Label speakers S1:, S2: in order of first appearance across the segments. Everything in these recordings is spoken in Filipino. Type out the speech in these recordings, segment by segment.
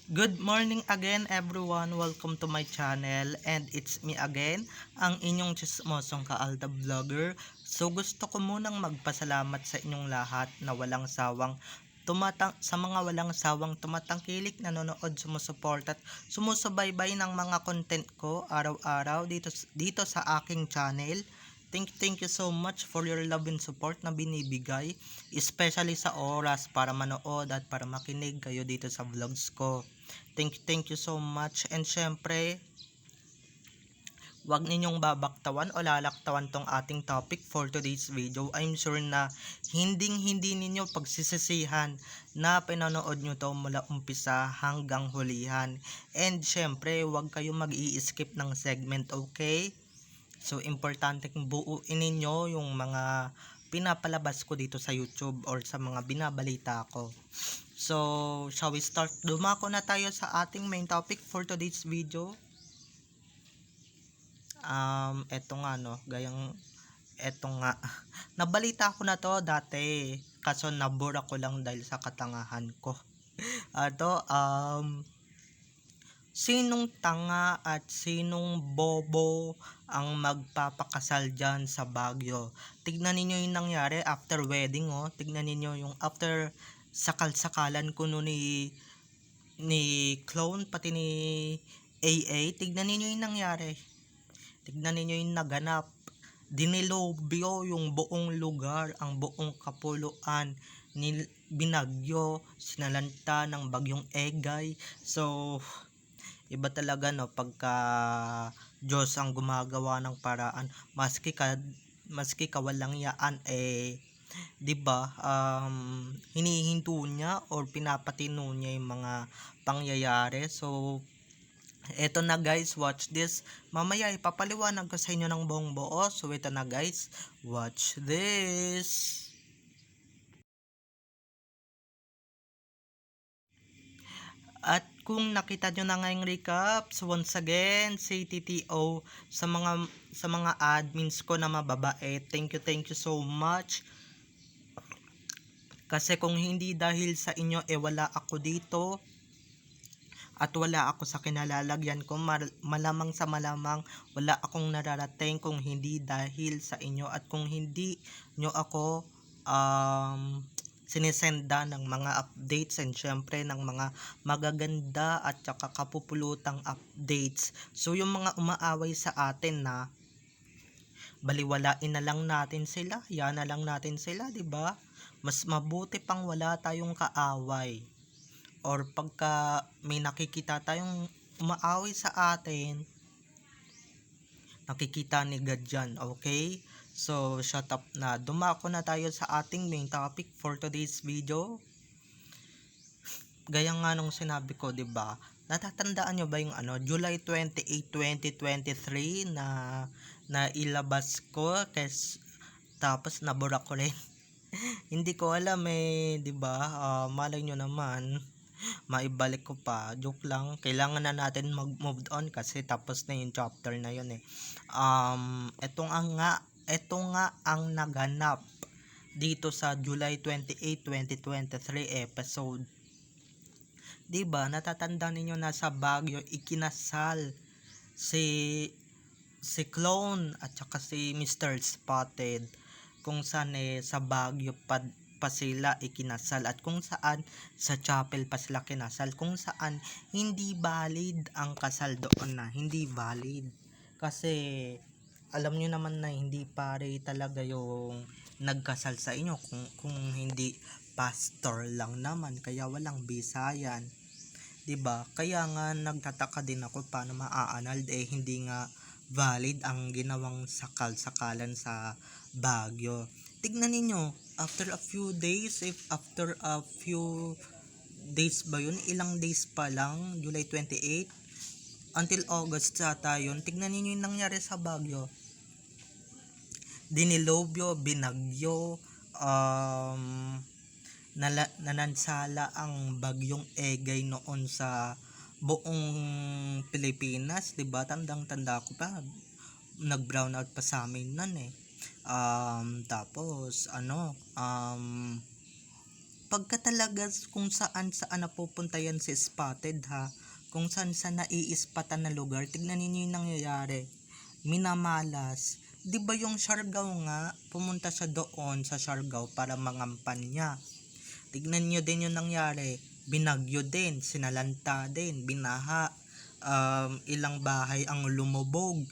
S1: Good morning again everyone, welcome to my channel and it's me again, ang inyong chismosong kaalda vlogger. So gusto ko munang magpasalamat sa inyong lahat na walang sawang sa mga walang sawang tumatangkilik, nanonood, sumusuport at sumusubaybay ng mga content ko araw-araw dito sa aking channel. Thank you so much for your love and support na binibigay, especially sa oras para manood at para makinig kayo dito sa vlogs ko. Thank you so much. And syempre, wag ninyong babaktawan o lalaktawan tong ating topic for today's video. I'm sure na hindi ninyo pagsisisihan na pinanood nyo to mula umpisa hanggang hulihan. And syempre, wag kayo mag-i-skip ng segment, okay? So, importante kung buuin ninyo yung mga pinapalabas ko dito sa YouTube or sa mga binabalita ko. So, shall we start? Dumako na tayo sa ating main topic for today's video. Eto nga no, eto nga. Nabalita ko na to dati, kaso nabura ko lang dahil sa katangahan ko. Sinong tanga at sinong bobo ang magpapakasal dyan sa Baguio? Tignan ninyo yung nangyari after wedding, oh. Tignan ninyo yung after sakal-sakalan ko no ni Clone pati ni AA. Tignan ninyo yung nangyari. Tignan ninyo yung naganap. Dinilobyo yung buong lugar, ang buong kapuluan ni binagyo, sinalanta ng bagyong Egay. So, iba talaga no pagka Diyos ang gumagawa ng paraan, maski kawalang yaan, 'di ba, hinihinto niya or pinapatino niya yung mga pangyayari. So eto na guys, watch this. Mamaya ipapaliwanag ko sa inyo ng buong buo. So ito na guys, watch this. At kung nakita nyo na ngayong recap, so once again, say TTO sa mga admins ko na mababait. Thank you so much. Kasi kung hindi dahil sa inyo, wala ako dito. At wala ako sa kinalalagyan ko, malamang sa malamang wala akong nararating kung hindi dahil sa inyo. At kung hindi nyo ako sinisenda ng mga updates and syempre ng mga magaganda at saka kapupulutang updates. So yung mga umaaway sa atin na baliwalain na lang natin sila, yan na lang natin sila, 'di ba? Mas mabuti pang wala tayong kaaway. Or pagka may nakikita tayong umaaway sa atin, nakikita ni God dyan, okay? So, shut up na. Dumako na tayo sa ating main topic for today's video. Gaya nga nung sinabi ko, 'di ba? Natatandaan nyo ba yung July 28, 2023 na ilabas ko tapos nabura ko rin. Hindi ko alam 'di ba? Malay nyo naman maibalik ko pa. Joke lang. Kailangan na natin mag-move on kasi tapos na yung chapter na yun eh. Ito nga ang naganap dito sa July 28, 2023 episode. 'Di ba? Natatanda ninyo na sa Baguio ikinasal si Clone at saka si Mr. Spotted, kung saan sa Baguio pa sila ikinasal at kung saan sa chapel pa sila kinasal, kung saan hindi valid ang kasal doon, na hindi valid kasi alam nyo naman na hindi pare talaga yung nagkasal sa inyo kung hindi pastor lang naman, kaya walang bisayan, 'di ba? Kaya nga nagtataka din ako paano maaanal hindi nga valid ang ginawang sakal-sakalan sa Baguio. Tignan ninyo, after a few days, ba yun, ilang days pa lang, July 28 until August ata yun. Tignan ninyo yung nangyari sa Baguio. Dinilobyo, binagyo, nanansala ang bagyong Egay noon sa buong Pilipinas, 'di ba? Tandang-tanda ko pa, nag-brown out pa sa amin nun eh. Tapos pagka talaga kung saan napupunta yan si Spotted ha, kung saan sa naiispatan na lugar, tignan ninyo yung nangyayari, minamalas. Di ba yung Siargao nga, pumunta siya doon sa Siargao para mangampan niya. Tignan nyo din yung nangyari, binagyo din, sinalanta din, binaha, ilang bahay ang lumubog,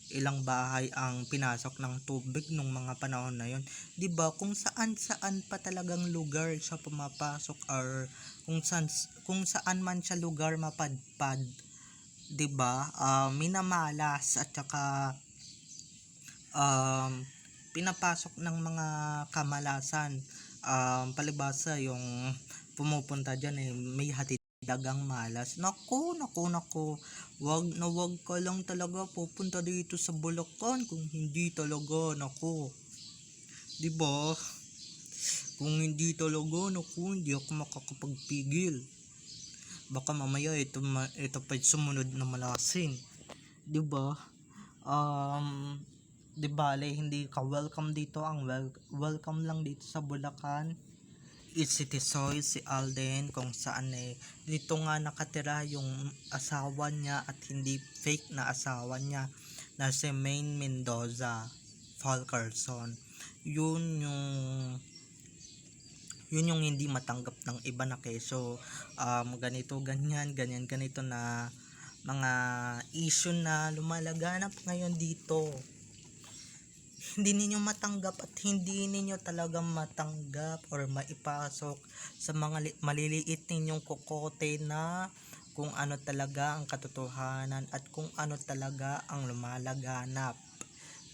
S1: ilang bahay ang pinasok ng tubig nung mga panahon na yon. 'Di ba? Kung saan pa talagang lugar siya pumapasok or kung saan man siya lugar mapadpad, 'di ba? Minamalas at saka pinapasok ng mga kamalasan. Palibasa yung pumupunta diyan may hatid dagang malas. Naku. Wag ka lang talaga pupunta dito sa Bulacan kung hindi talaga, naku. 'Di ba? Kung hindi talaga, naku, hindi ako makakapagpigil. Baka mamaya ito pa sumunod na malasin. 'Di ba? Di bale, hindi ka welcome dito. Ang welcome lang dito sa Bulacan is si Tisoy, si Alden, kung saan dito nga nakatira yung asawa niya at hindi fake na asawa niya na si Maine Mendoza Falcarson. Yun yung hindi matanggap ng iba na keso. Ganito na mga issue na lumalaganap ngayon dito. Hindi ninyo matanggap at hindi ninyo talaga matanggap or maipasok sa mga maliliit ninyong kokote na kung ano talaga ang katotohanan at kung ano talaga ang lumalaganap.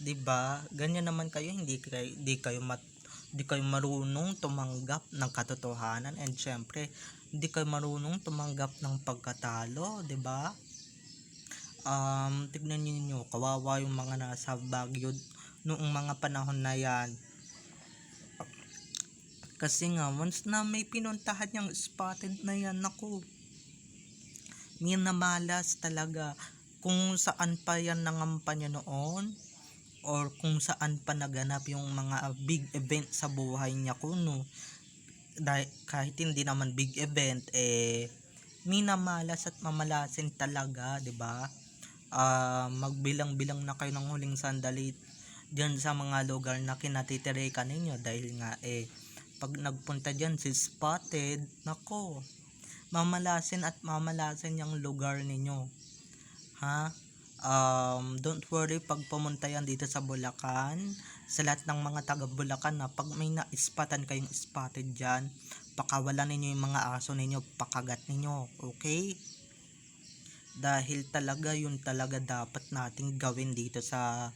S1: 'Di ba? Ganyan naman kayo, hindi kayo marunong tumanggap ng katotohanan, and syempre hindi kayo marunong tumanggap ng pagkatalo, 'di ba? Tignan niyo, kawawa yung mga nasa Baguio noong mga panahon na yan. Kasi nga, once na may pinuntahan yung Spotted na yan, naku, minamalas talaga. Kung saan pa yan nangampan niya noon, or kung saan pa naganap yung mga big event sa buhay niya kuno. Dahil kahit hindi naman big event, minamalas at mamalasin talaga, 'di ba? Magbilang-bilang na kayo ng huling sandali diyan sa mga lugar na kinatitirikan ninyo, dahil nga pag nagpunta diyan si Spotted, nako, mamalasin at mamalasin yung lugar ninyo, ha. Don't worry pag pumunta yan dito sa Bulacan, sa lahat ng mga taga Bulacan, na pag may naispatan kayong Spotted dyan, pakawalan ninyo yung mga aso ninyo, pakagat ninyo, okay? Dahil talaga yun talaga dapat nating gawin dito sa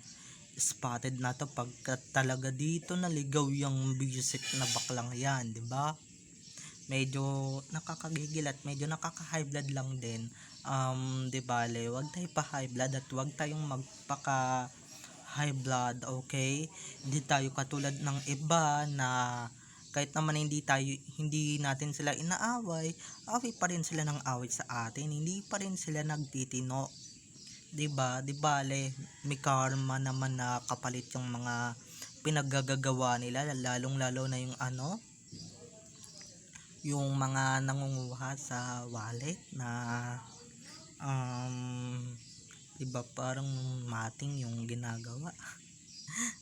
S1: Spotted na to, pagka talaga dito naligaw yung visit na baklang yan, 'di ba? Medyo nakakagigil at medyo nakaka-high blood lang din. 'Di bale, wag tayo pa high blood at wag tayong magpaka high blood, okay? Hindi tayo katulad ng iba na kahit naman hindi natin sila inaaway, away pa rin sila ng away sa atin, hindi pa rin sila nagtitino. 'Di ba? Di bale, may karma naman na kapalit yung mga pinaggagawa nila, lalong-lalo na yung mga nangunguha sa wallet na iba, parang mating yung ginagawa.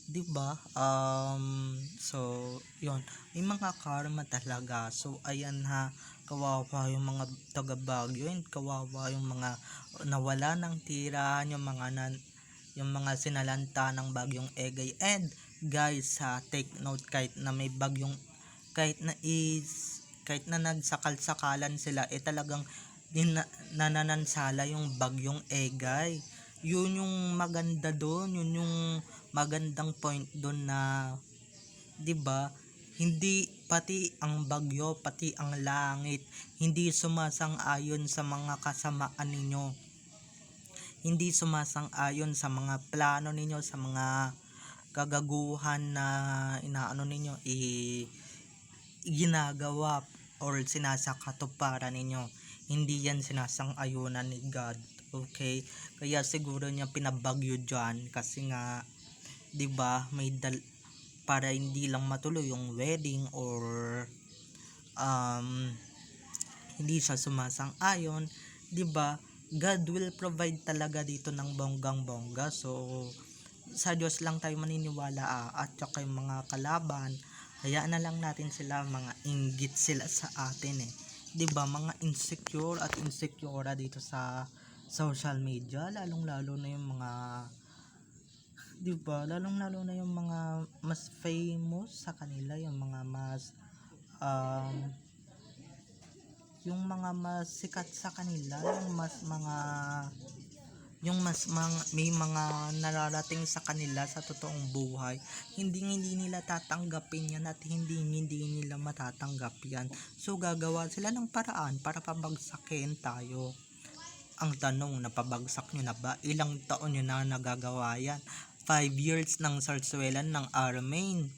S1: 'Di ba? So yon, may mga karma talaga. So ayan ha, kawawa yung mga taga Baguio, and kawawa yung mga nawala ng tirahan, yung mga sinalanta ng bagyong Egay. And guys, take note, kahit na may bagyong, kahit na nagsakal-sakalan sila, talagang nananansala yung bagyong Egay. Yun yung maganda doon, yun yung magandang point doon, na 'di ba, hindi pati ang bagyo, pati ang langit hindi sumasang-ayon sa mga kasamaan ninyo, hindi sumasang-ayon sa mga plano ninyo, sa mga kagaguhan na inaano ninyo, ginagawa or sinasakatuparan ninyo. Hindi yan sinasang-ayunan ni God, okay? Kaya siguro niya pinabagyo dyan kasi nga, 'di ba, para hindi lang matuloy yung wedding or um, hindi siya sumasang-ayon, 'di ba? God will provide talaga dito ng bonggang-bongga. So sa Diyos lang tayo maniniwala, at saka yung mga kalaban, hayaan na lang natin sila, mga inggit sila sa atin 'Di ba? Mga insecure at insecure dito sa social media, lalong-lalo na yung mga 'di ba? Lalong-lalo na yung mga mas famous sa kanila, yung mga mas um, yung mga mas sikat sa kanila, yung mas mga, may mga nararating sa kanila sa totoong buhay, hindi nila tatanggapin yan at hindi nila matatanggap yan. So gagawa sila ng paraan para pabagsakin tayo. Ang tanong, napabagsak nyo na ba? Ilang taon nyo na nagagawa yan? 5 years ng sarsuelan ng Armain.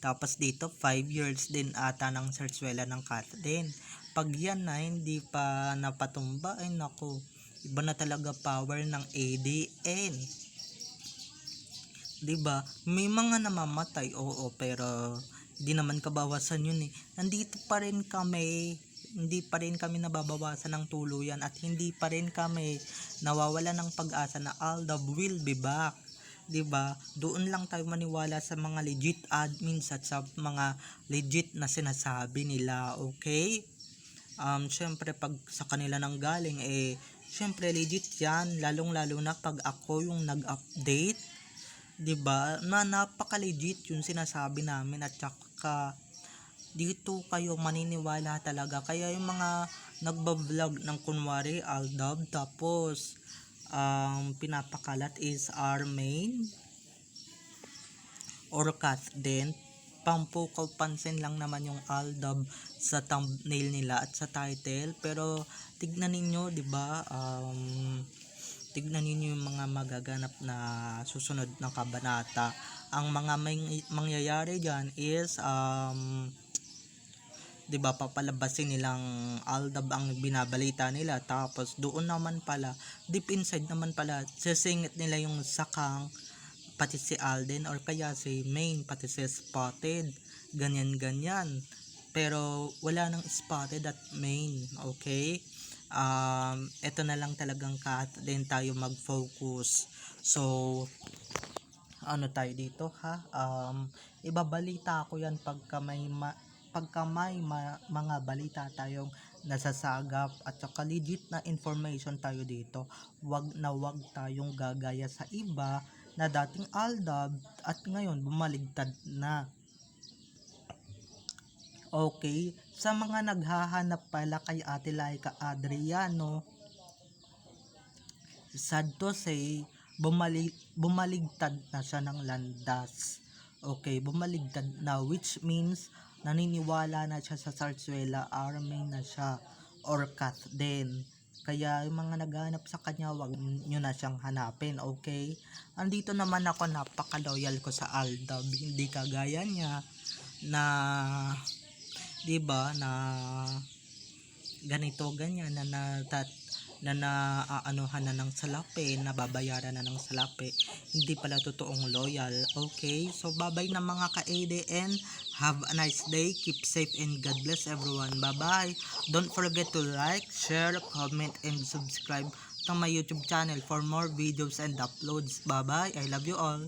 S1: Tapos dito 5 years din ata ng sarsuela ng Kathleen. Pag yan na hindi pa napatumba, ay nako, iba na talaga power ng ADN. 'Di ba? May mga namamatay, oo, pero hindi naman kabawasan yun Nandito pa rin kami, hindi pa rin kami nababawasan ng tuluyan, at hindi pa rin kami nawawala ng pag-asa na Aldab will be back. 'Di ba? Doon lang tayo maniwala sa mga legit admins at sa mga legit na sinasabi nila, okay? Syempre pag sa kanila nang galing, syempre legit yan, lalong-lalo na pag ako yung nag-update, 'di ba? Na napaka-legit yung sinasabi namin, at saka dito kayo maniniwala talaga. Kaya yung mga nagba-vlog ng kunwari Aldab, tapos pinapakalat is Armain or Kathleen, pampukaw pansin lang naman yung Aldab sa thumbnail nila at sa title. Pero tignan ninyo, 'di ba? Tignan ninyo yung mga magaganap na susunod na kabanata. Ang mga mangyayari diyan is 'di ba, papalabasin nilang Aldab ang binabalita nila, tapos doon naman pala, deep inside naman pala, sisingit nila yung Sakang, pati si Alden, or kaya si Main, pati si Spotted, ganyan pero wala nang Spotted at Main, okay? Ito na lang talagang din tayo mag-focus. So ano tayo dito, ha? Ibabalita ko yan pagka may mga balita tayong nasasagap, at saka legit na information tayo dito. Wag tayong gagaya sa iba na dating Aldab at ngayon bumaligtad na. Okay, sa mga naghahanap pala kay Ate Laika Adriano, sad to say, bumaligtad na siya ng landas. Okay, bumaligtad na, which means naniniwala na siya sa Sarsuela Armain na siya, or Kathleen. Kaya yung mga naghanap sa kanya, wag nyo na siyang hanapin, okay? Andito naman ako, napaka-loyal ko sa Aldab, hindi kagaya niya na 'di ba, na ganito ganyan, na naaanuhan na ng salapi, nababayaran na ng salapi, hindi pala totoong loyal. Okay, so babay na mga ka-ADN, have a nice day, keep safe, and God bless everyone. Bye bye. Don't forget to like, share, comment, and subscribe to my YouTube channel for more videos and uploads. Bye bye, I love you all.